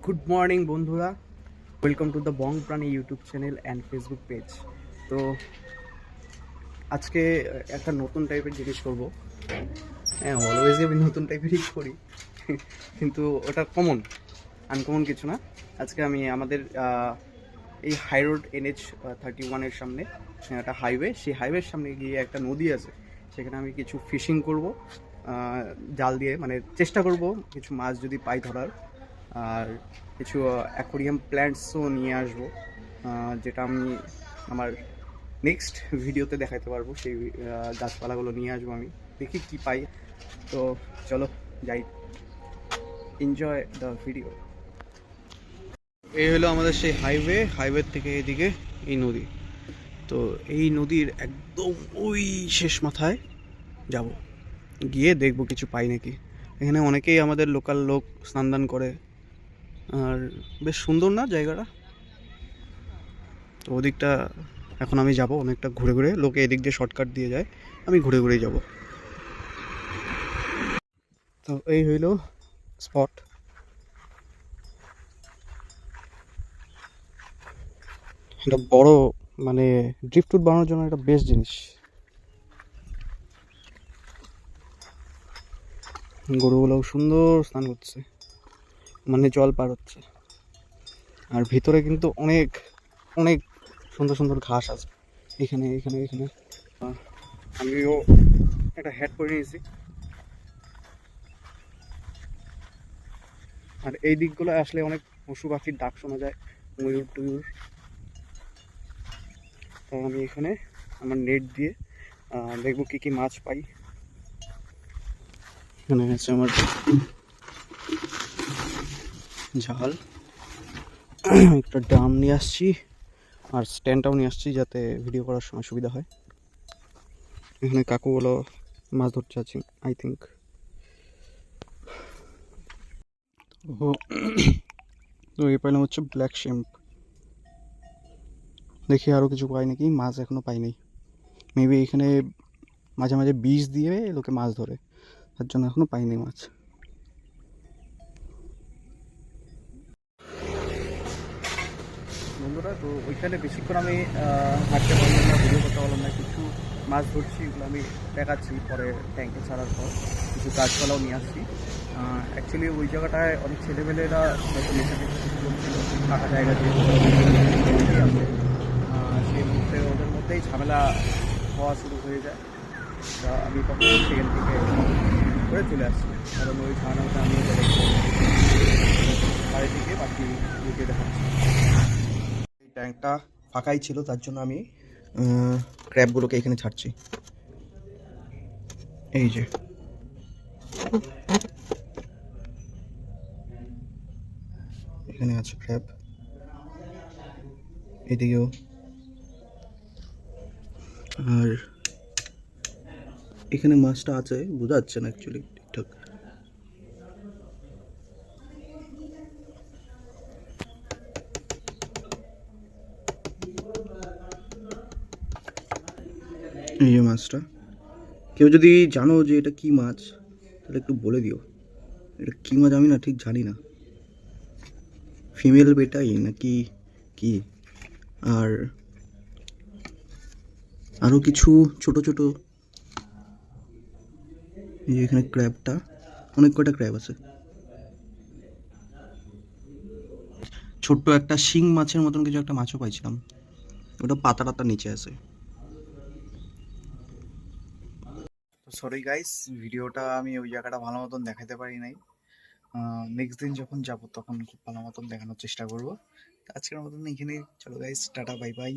Good morning বন্ধুরা, welcome to the Bong প্রাণী YouTube channel and Facebook page. তো আজকে একটা নতুন টাইপের জিনিস করব। হ্যাঁ, অলওয়েজই আমি নতুন টাইপেরই করি, কিন্তু ওটা আনকমন কিছু না। আজকে আমি আমাদের এই হাই রোড NH 31-এর সামনে একটা হাইওয়ে, সেই হাইওয়ের সামনে গিয়ে একটা নদী আছে, সেখানে আমি কিছু ফিশিং করব জাল দিয়ে, মানে চেষ্টা করব কিছু মাছ যদি পাই ধরার। আর কিছু অ্যাকোরিয়াম প্ল্যান্টসও নিয়ে আসবো, যেটা আমি আমার নেক্সট ভিডিওতে দেখাতে পারবো। সেই গাছপালাগুলো নিয়ে আসবো, আমি দেখি কি পাই। তো চলো যাই, এনজয় দ্য ভিডিও। এই হলো আমাদের সেই হাইওয়ে থেকে এদিকে এই নদী। তো এই নদীর একদম ওই শেষ মাথায় যাব, গিয়ে দেখবো কিছু পাই নাকি। এখানে অনেকেই আমাদের লোকাল লোক স্নান দান করে, আর বেশ সুন্দর না জায়গাটা। তো ওদিকটা এখন আমি যাব অনেকটা ঘুরে ঘুরে, লোকে এদিক দিয়ে শর্টকাট দিয়ে যায়, আমি ঘুরে ঘুরেই যাব। তো এই হইল স্পট। এটা বড়, মানে ড্রিফটুট বানানোর জন্য একটা বেস্ট জিনিস। গরুগুলোও সুন্দর স্নান করছে, মানে জল পার হচ্ছে। আর ভিতরে কিন্তু অনেক অনেক সুন্দর সুন্দর ঘাস আছে, এখানে এখানে এখানে। আমিও একটা হ্যাট পরে নিয়েছি। আর এই দিকগুলো আসলে অনেক পশু পাখির ডাক শোনা যায়, ময়ূর টয়ূর। তো আমি এখানে আমার নেট দিয়ে দেখবো কি কি মাছ পাই। এখানে আছে আমার জাল, একটা ড্রাম নিয়ে আসছি, আর স্ট্যান্ডটাও নিয়ে আসছি যাতে ভিডিও করার সময় সুবিধা হয়। এখানে কাকুগুলো মাছ ধরতে আছে আই থিঙ্ক। তো এই পাইলাম হচ্ছে ব্ল্যাক শ্যাম্প। দেখি আরও কিছু পাই নাকি, মাছ এখনও পাইনি। মেবি এখানে মাঝে মাঝে বিষ দিয়ে লোকে মাছ ধরে, তার জন্য এখনও পাইনি মাছ। বন্ধুরা, তো ওইখানে বেশিক্ষণ আমি হাঁটতে পারলাম না, ভিডিও করতে পারলাম না। কিছু মাছ ধরছি, এগুলো আমি দেখাচ্ছি পরে ট্যাঙ্কে ছাড়ার পর। কিছু গাছপালাও নিয়ে আসছি। অ্যাকচুয়ালি ওই জায়গাটায় অনেক ছেলেমেয়েরা হয়তো লেখালেখি করছিল, ফাঁকা জায়গা দিয়ে আছে। সেই মুহূর্তে ওদের মধ্যেই ঝামেলা হওয়া শুরু হয়ে যায়। তা আমি তখন সেখান থেকে করে চলে আসছি, কারণ ওই ঝামেলাটা আমি বাড়ি থেকে বাকি দিকে দেখাচ্ছি। এই ট্যাঙ্কটা ফাঁকাই ছিল, তার জন্য আমি ক্র্যাবগুলোকে এখানে ছাড়ছি। এই যে এখানে আছে ক্র্যাব, এদিকেও। আর এখানে মাছটা আছে, বোঝা যাচ্ছে না অ্যাকচুয়ালি ঠিকঠাক। এই যে মাছটা, কেউ যদি জানো যে এটা কি মাছ তাহলে একটু বলে দিও। এটা কি মাছ আমি না ঠিক জানি না, ফিমেল বেটাই নাকি কি। আর আরও কিছু ছোট ছোট, এই যে এখানে ক্র্যাবটা, অনেক কয়টা ক্র্যাব আছে। ছোট্ট একটা শিং মাছের মতন কিছু একটা মাছও পাইছিলাম, ওটা পাতা টাতার নিচে আছে। সরি গাইস, ভিডিওটা আমি ওই জায়গাটা ভালো মতন দেখাতে পারি নাই। নেক্সট দিন যখন যাব তখন খুব ভালো মতন দেখানোর চেষ্টা করবো। আজকের মতন এখানে, চলো গাইস, টাটা বাই বাই।